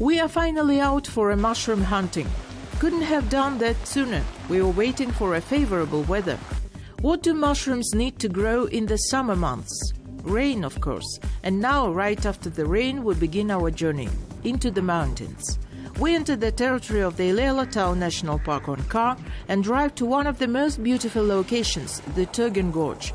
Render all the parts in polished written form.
We are finally out for a mushroom hunting. Couldn't have done that sooner. We were waiting for a favorable weather. What do mushrooms need to grow in the summer months? Rain, of course. And now, right after the rain, we begin our journey into the mountains. We enter the territory of the Ile-Alatau National Park on car and drive to one of the most beautiful locations, the Turgen gorge.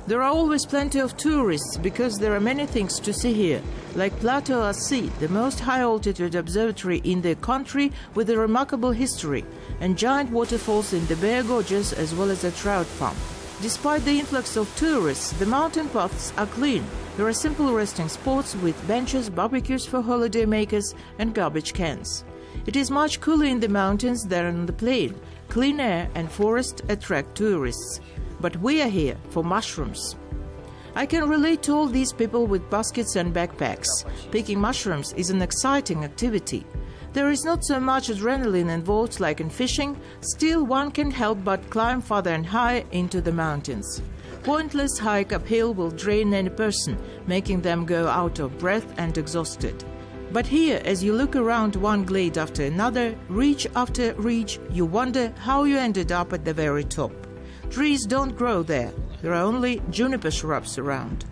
There are always plenty of tourists because there are many things to see here, like Plateau Assy, the most high-altitude observatory in the country with a remarkable history, and giant waterfalls in the bare gorges as well as a trout farm. Despite the influx of tourists, the mountain paths are clean. There are simple resting spots with benches, barbecues for holidaymakers, and garbage cans. It is much cooler in the mountains than on the plain. Clean air and forest attract tourists. But we are here for mushrooms. I can relate to all these people with baskets and backpacks. Picking mushrooms is an exciting activity. There is not so much adrenaline involved like in fishing, still one can help but climb farther and higher into the mountains. Pointless hike uphill will drain any person, making them go out of breath and exhausted. But here, as you look around one glade after another, ridge after ridge, you wonder how you ended up at the very top. Trees don't grow there. There are only juniper shrubs around.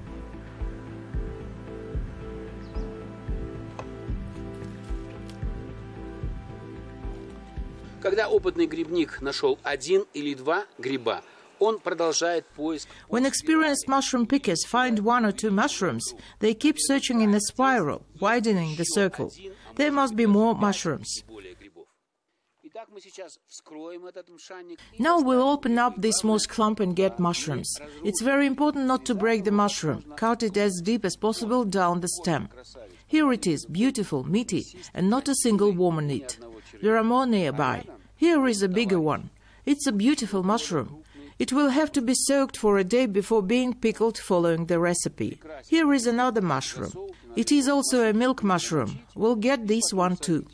Когда опытный грибник нашел один или два гриба, он продолжает поиск. When experienced mushroom pickers find one or two mushrooms, they keep searching in a spiral, widening the circle. There must be more mushrooms. Now we'll open up this moss clump and get mushrooms. It's very important not to break the mushroom. Cut it as deep as possible down the stem. Here it is, beautiful, meaty, and not a single worm on it. There are more nearby. Here is a bigger one. It's a beautiful mushroom. It will have to be soaked for a day before being pickled following the recipe. Here is another mushroom. It is also a milk mushroom. We'll get this one too.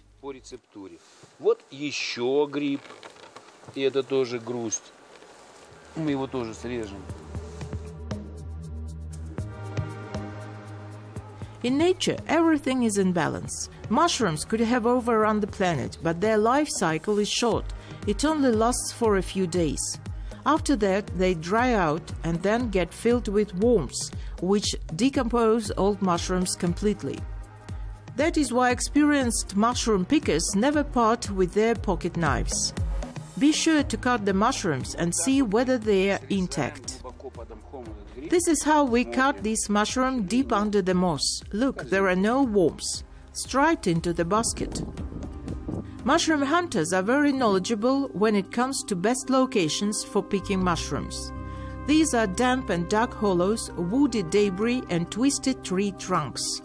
Вот еще гриб, и это тоже грусть. Мы его тоже срежем. In nature, everything is in balance. Mushrooms could have overrun the planet, but their life cycle is short. It only lasts for a few days. After that, they dry out and then get filled with worms, which decompose old mushrooms completely. That is why experienced mushroom pickers never part with their pocket knives. Be sure to cut the mushrooms and see whether they are intact. This is how we cut this mushroom deep under the moss. Look, there are no worms. Straight into the basket. Mushroom hunters are very knowledgeable when it comes to best locations for picking mushrooms. These are damp and dark hollows, woody debris and twisted tree trunks.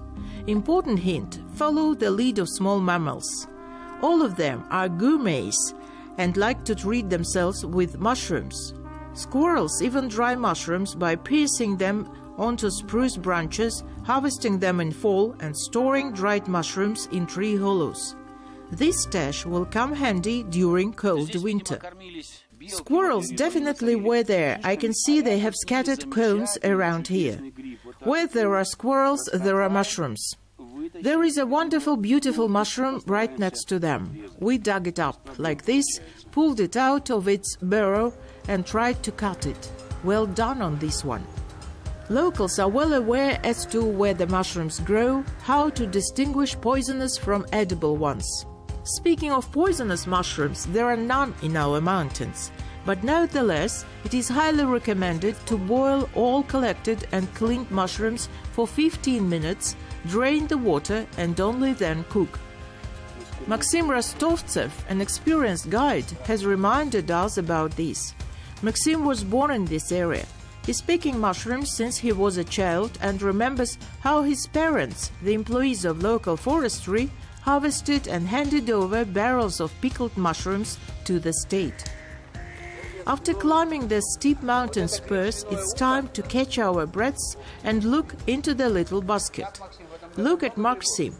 Important hint, follow the lead of small mammals. All of them are gourmets and like to treat themselves with mushrooms. Squirrels even dry mushrooms by piercing them onto spruce branches, harvesting them in fall and storing dried mushrooms in tree hollows. This stash will come handy during cold winter. Squirrels definitely were there. I can see they have scattered cones around here. Where there are squirrels, there are mushrooms. There is a wonderful, beautiful mushroom right next to them. We dug it up like this, pulled it out of its burrow and tried to cut it. Well done on this one. Locals are well aware as to where the mushrooms grow, how to distinguish poisonous from edible ones. Speaking of poisonous mushrooms, there are none in our mountains. But nevertheless, it is highly recommended to boil all collected and cleaned mushrooms for 15 minutes, drain the water and only then cook. Maxim Rostovtsev, an experienced guide, has reminded us about this. Maxim was born in this area. He's picking mushrooms since he was a child and remembers how his parents, the employees of local forestry, harvested and handed over barrels of pickled mushrooms to the state. After climbing the steep mountain spurs, it's time to catch our breaths and look into the little basket. Look at Maxim.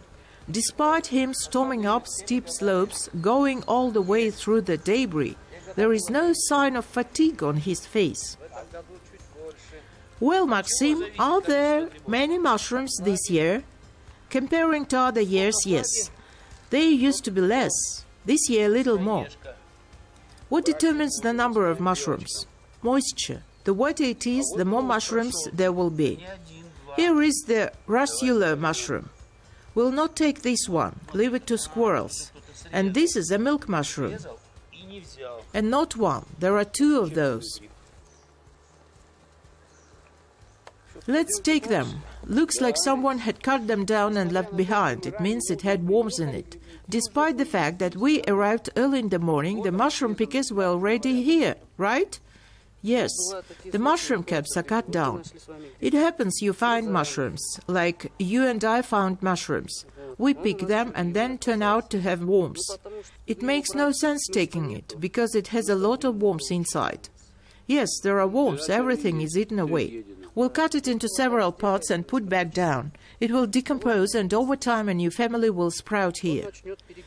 Despite him storming up steep slopes, going all the way through the debris, there is no sign of fatigue on his face. Well, Maxim, are there many mushrooms this year? Comparing to other years, yes. There used to be less. This year a little more. What determines the number of mushrooms? Moisture. The wetter it is, the more mushrooms there will be. Here is the Russula mushroom. We'll not take this one, leave it to squirrels. And this is a milk mushroom. And not one, there are two of those. Let's take them. Looks like someone had cut them down and left behind. It means it had worms in it. Despite the fact that we arrived early in the morning, the mushroom pickers were already here, right? Yes, the mushroom caps are cut down. It happens you find mushrooms, like you and I found mushrooms. We pick them and then turn out to have worms. It makes no sense taking it, because it has a lot of worms inside. Yes, there are worms, everything is eaten away. We'll cut it into several parts and put back down. It will decompose and over time a new family will sprout here.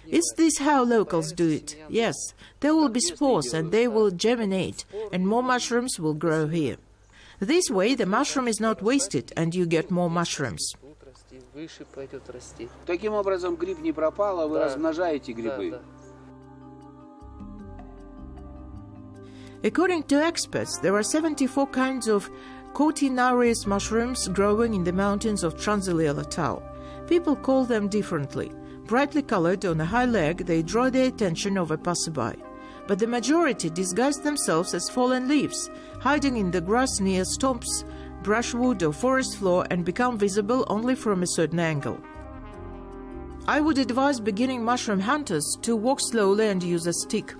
Is this how locals do it? Yes. There will be spores and they will germinate and more mushrooms will grow here. This way the mushroom is not wasted and you get more mushrooms. Таким образом, гриб не пропал, а вы размножаете грибы. According to experts, there are 74 kinds of cotinarious mushrooms growing in the mountains of Ile-Alatau. People call them differently. Brightly colored on a high leg, they draw the attention of a passerby. But the majority disguise themselves as fallen leaves, hiding in the grass near stumps, brushwood or forest floor and become visible only from a certain angle. I would advise beginning mushroom hunters to walk slowly and use a stick.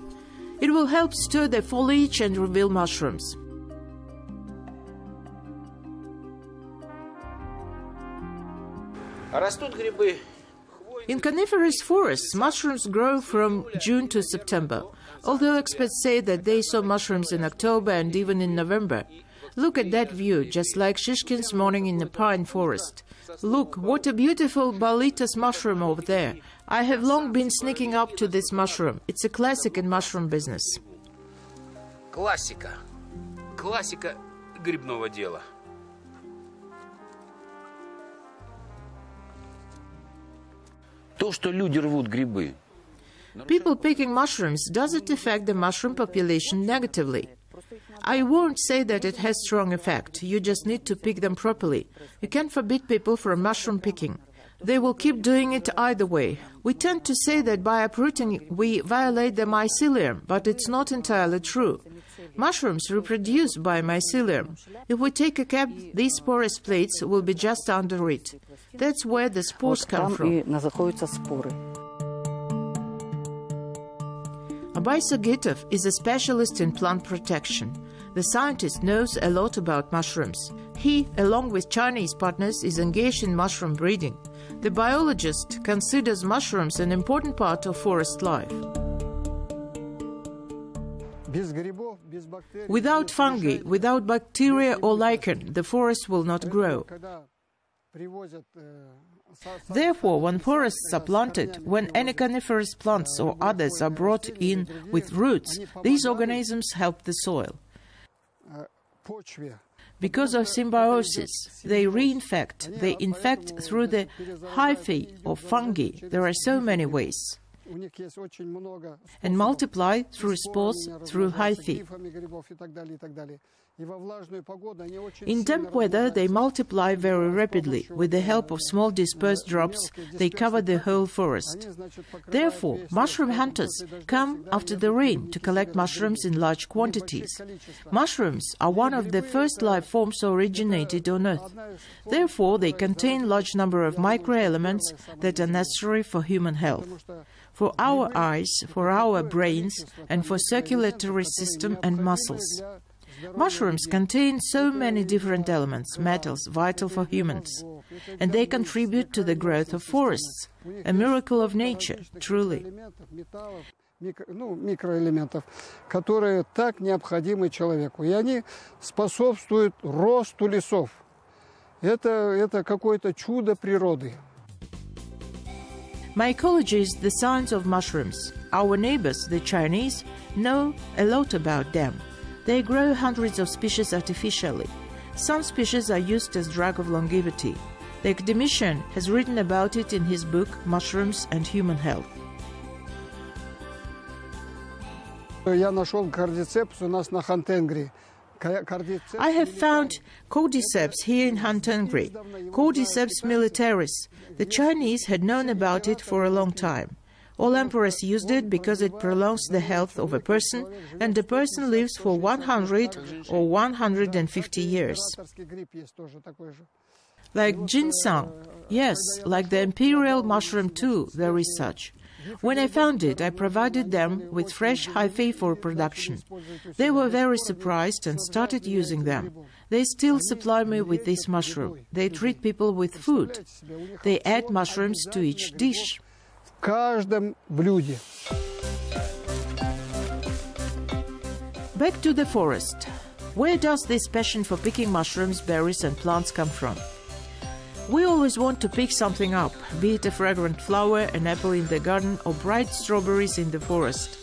It will help stir the foliage and reveal mushrooms. In coniferous forests, mushrooms grow from June to September, although experts say that they saw mushrooms in October and even in November. Look at that view, just like Shishkin's morning in the pine forest. Look, what a beautiful Bolitas mushroom over there. I have long been sneaking up to this mushroom. It's a classic in mushroom business. Классика. Классика грибного дела. То, что люди рвут грибы. People picking mushrooms, does it affect the mushroom population negatively? I won't say that it has strong effect. You just need to pick them properly. You can't forbid people from mushroom picking. They will keep doing it either way. We tend to say that by uprooting we violate the mycelium, but it's not entirely true. Mushrooms reproduce by mycelium. If we take a cap, these porous plates will be just under it. That's where the spores come from. Abay Sagitov is a specialist in plant protection. The scientist knows a lot about mushrooms. He, along with Chinese partners, is engaged in mushroom breeding. The biologist considers mushrooms an important part of forest life. Without fungi, without bacteria or lichen, the forest will not grow. Therefore, when forests are planted, when any coniferous plants or others are brought in with roots, these organisms help the soil. Because of symbiosis, they reinfect. They infect through the hyphae or fungi. There are so many ways. And multiply through spores, through hyphae. In damp weather, they multiply very rapidly. With the help of small dispersed drops, they cover the whole forest. Therefore, mushroom hunters come after the rain to collect mushrooms in large quantities. Mushrooms are one of the first life forms originated on Earth. Therefore, they contain large number of microelements that are necessary for human health, for our eyes, for our brains, and for circulatory system and muscles. Mushrooms contain so many different elements, metals, vital for humans, and they contribute to the growth of forests, a miracle of nature, truly. Микроэлементов, которые так необходимы человеку, и они способствуют росту лесов. Это какое-то чудо природы. Mycology is the science of mushrooms. Our neighbors, the Chinese, know a lot about them. They grow hundreds of species artificially. Some species are used as drug of longevity. The academician has written about it in his book Mushrooms and Human Health. Я нашел кардицепс у нас на Хантенгри. I have found cordyceps here in Hantengri, Cordyceps militaris. The Chinese had known about it for a long time. All emperors used it because it prolongs the health of a person, and the person lives for 100 or 150 years. Like ginseng, yes, like the imperial mushroom too, there is such. When I found it, I provided them with fresh hyphae for production. They were very surprised and started using them. They still supply me with this mushroom. They treat people with food. They add mushrooms to each dish. В каждом блюде. Back to the forest. Where does this passion for picking mushrooms, berries and plants come from? We always want to pick something up, be it a fragrant flower, an apple in the garden, or bright strawberries in the forest.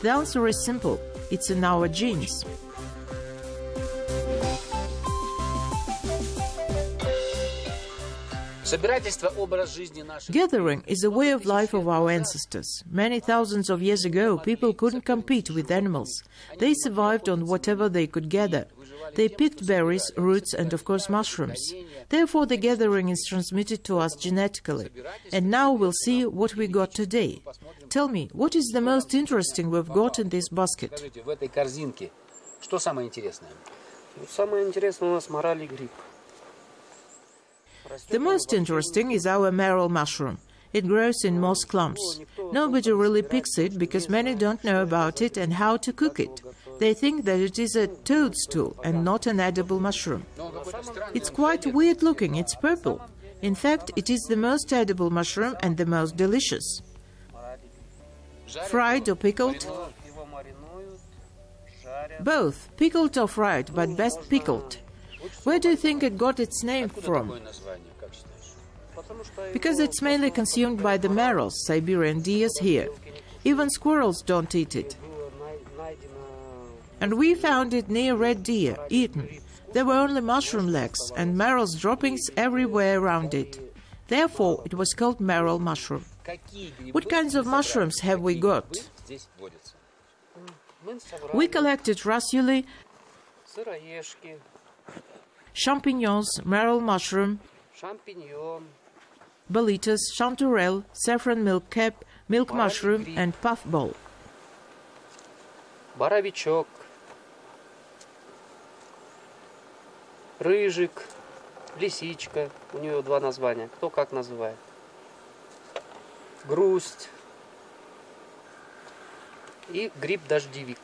The answer is simple. It's in our genes. Gathering is a way of life of our ancestors. Many thousands of years ago, people couldn't compete with animals. They survived on whatever they could gather. They picked berries, roots and of course mushrooms. Therefore the gathering is transmitted to us genetically. And now we'll see what we got today. Tell me, what is the most interesting we've got in this basket? The most interesting is our marrow mushroom. It grows in moss clumps. Nobody really picks it because many don't know about it and how to cook it. They think that it is a toadstool and not an edible mushroom. It's quite weird looking, it's purple. In fact, it is the most edible mushroom and the most delicious. Fried or pickled? Both, pickled or fried, but best pickled. Where do you think it got its name from? Because it's mainly consumed by the merles, Siberian deers here. Even squirrels don't eat it. And we found it near red deer, eaten. There were only mushroom legs and merle's droppings everywhere around it. Therefore, it was called marrow mushroom. What kinds of mushrooms have we got? We collected rassuli, champignons, marrow mushroom, boletus, chanterelle, saffron milk cap, milk mushroom and puffball. Боровичок, рыжик, лисичка, у нее два названия, кто как называет. Грусть и гриб-дождевик.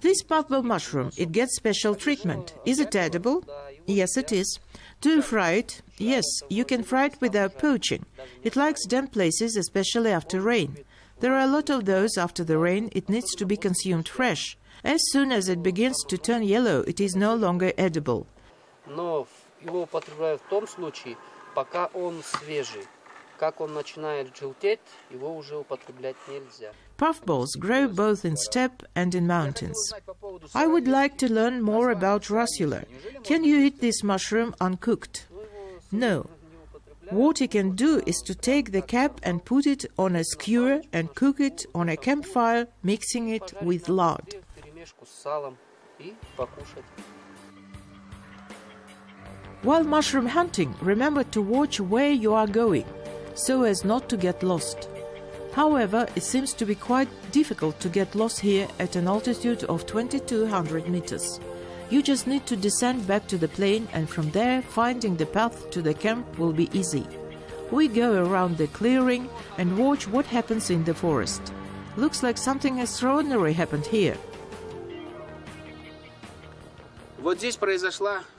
This puffball mushroom, it gets special treatment. Is it edible? Yes, it is. Do you fry it? Yes, you can fry it without poaching. It likes damp places, especially after rain. There are a lot of those after the rain. It needs to be consumed fresh. As soon as it begins to turn yellow, it is no longer edible. Но его употребляют в том случае, пока он свежий. Как он начинает желтеть, его уже употреблять нельзя. Puffballs grow both in steppe and in mountains. I would like to learn more about rassula. Can you eat this mushroom uncooked? No. What you can do is to take the cap and put it on a skewer and cook it on a campfire, mixing it with lard. While mushroom hunting, remember to watch where you are going, so as not to get lost. However, it seems to be quite difficult to get lost here at an altitude of 2200 meters. You just need to descend back to the plain, and from there finding the path to the camp will be easy. We go around the clearing and watch what happens in the forest. Looks like something extraordinary happened here.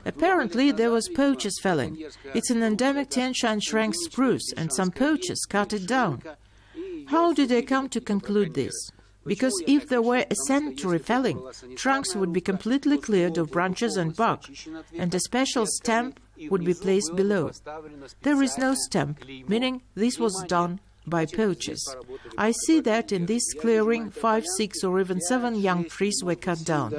Apparently there was poachers felling. It's an endemic Tian Shan shrank spruce, and some poachers cut it down. How did they come to conclude this? Because if there were a sanitary felling, trunks would be completely cleared of branches and bark, and a special stamp would be placed below. There is no stamp, meaning this was done by poachers. I see that in this clearing 5, 6 or even 7 young trees were cut down.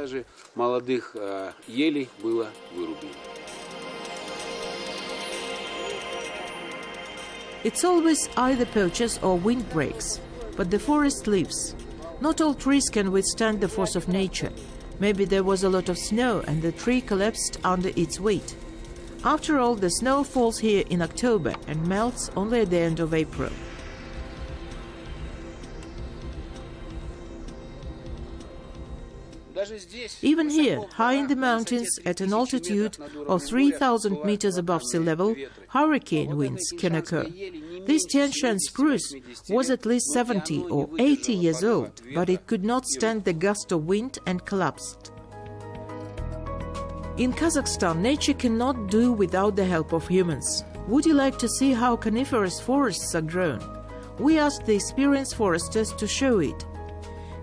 It's always either poachers or windbreaks, but the forest lives. Not all trees can withstand the force of nature. Maybe there was a lot of snow and the tree collapsed under its weight. After all, the snow falls here in October and melts only at the end of April. Even here, high in the mountains, at an altitude of 3,000 meters above sea level, hurricane winds can occur. This Tian Shan spruce was at least 70 or 80 years old, but it could not stand the gust of wind and collapsed. In Kazakhstan, nature cannot do without the help of humans. Would you like to see how coniferous forests are grown? We asked the experienced foresters to show it.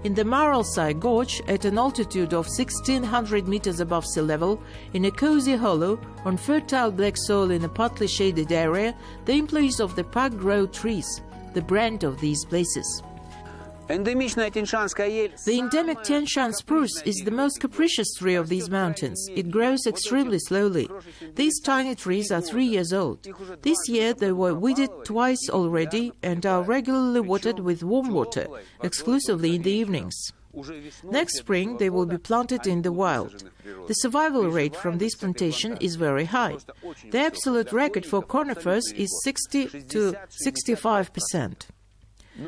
In the Ile-Alatau gorge, at an altitude of 1,600 meters above sea level, in a cozy hollow, on fertile black soil in a partly shaded area, the employees of the park grow trees, the brand of these places. The endemic Tian Shan spruce is the most capricious tree of these mountains. It grows extremely slowly. These tiny trees are 3 years old. This year they were weeded twice already and are regularly watered with warm water, exclusively in the evenings. Next spring they will be planted in the wild. The survival rate from this plantation is very high. The absolute record for conifers is 60 to 65%.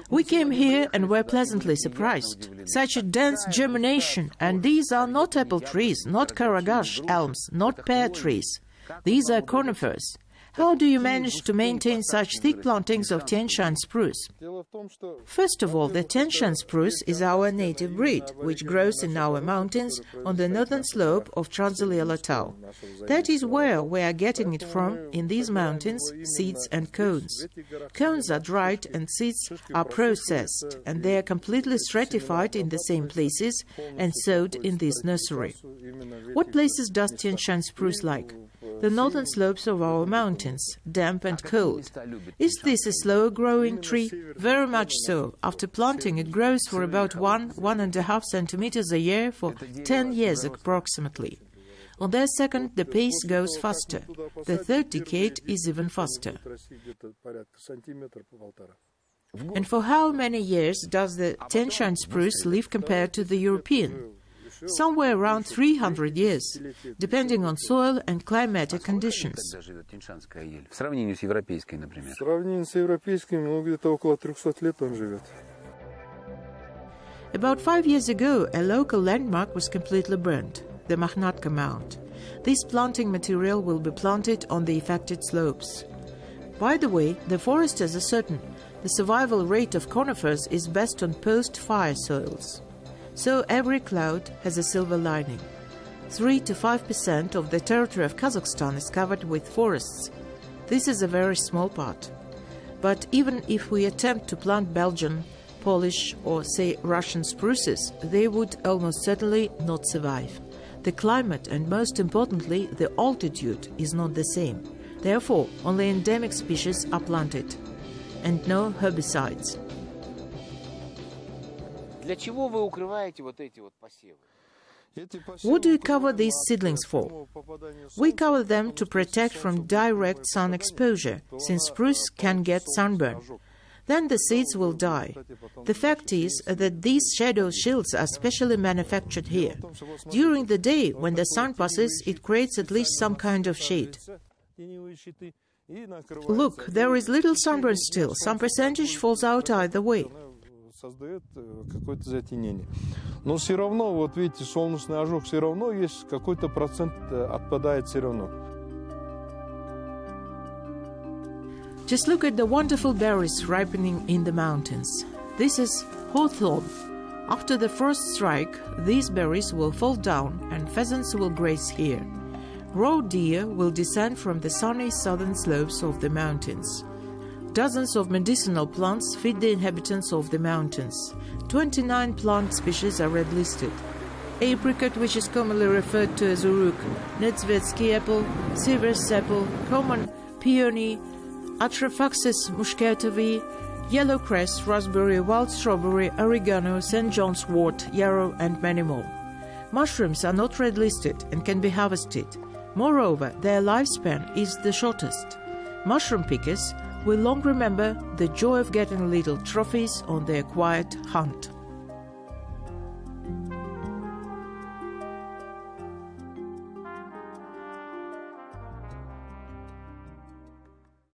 We came here and were pleasantly surprised. Such a dense germination, and these are not apple trees, not Karagash elms, not pear trees. These are conifers. How do you manage to maintain such thick plantings of Tian Shan spruce? First of all, the Tian Shan spruce is our native breed, which grows in our mountains on the northern slope of Ile-Alatau. That is where we are getting it from, in these mountains, seeds and cones. Cones are dried and seeds are processed, and they are completely stratified in the same places and sowed in this nursery. What places does Tian Shan spruce like? The northern slopes of our mountains, damp and cold. Is this a slow-growing tree? Very much so. After planting, it grows for about 1–1.5 centimeters a year for 10 years approximately. On their second, the pace goes faster. The third decade is even faster. And for how many years does the Tian Shan spruce live compared to the European? Somewhere around 300 years, depending on soil and climatic conditions. About 5 years ago, a local landmark was completely burned, the Makhnatka Mount. This planting material will be planted on the affected slopes. By the way, the foresters are certain the survival rate of conifers is best on post-fire soils. So every cloud has a silver lining. 3 to 5% of the territory of Kazakhstan is covered with forests. This is a very small part. But even if we attempt to plant Belgian, Polish or, say, Russian spruces, they would almost certainly not survive. The climate and, most importantly, the altitude is not the same. Therefore, only endemic species are planted. And no herbicides. What do you cover these seedlings for? We cover them to protect from direct sun exposure, since spruce can get sunburn. Then the seeds will die. The fact is that these shadow shields are specially manufactured here. During the day, when the sun passes, it creates at least some kind of shade. Look, there is little sunburn still. Some percentage falls out either way. Создает какое-то затенение. Но все равно, вот видите, солнечный ожог все равно есть, какой-то процент отпадает все равно. Just look at the wonderful berries ripening in the mountains. This is hawthorn. After the first strike, these berries will fall down and pheasants will graze here. Roe deer will descend from the sunny southern slopes of the mountains. Dozens of medicinal plants feed the inhabitants of the mountains. 29 plant species are red-listed. Apricot, which is commonly referred to as uruk, Netsvetsky apple, Sivers apple, common peony, Atraphaxis muscatovi, yellow cress, raspberry, wild strawberry, oregano, St. John's wort, yarrow, and many more. Mushrooms are not red-listed and can be harvested. Moreover, their lifespan is the shortest. Mushroom pickers will long remember the joy of getting little trophies on their quiet hunt.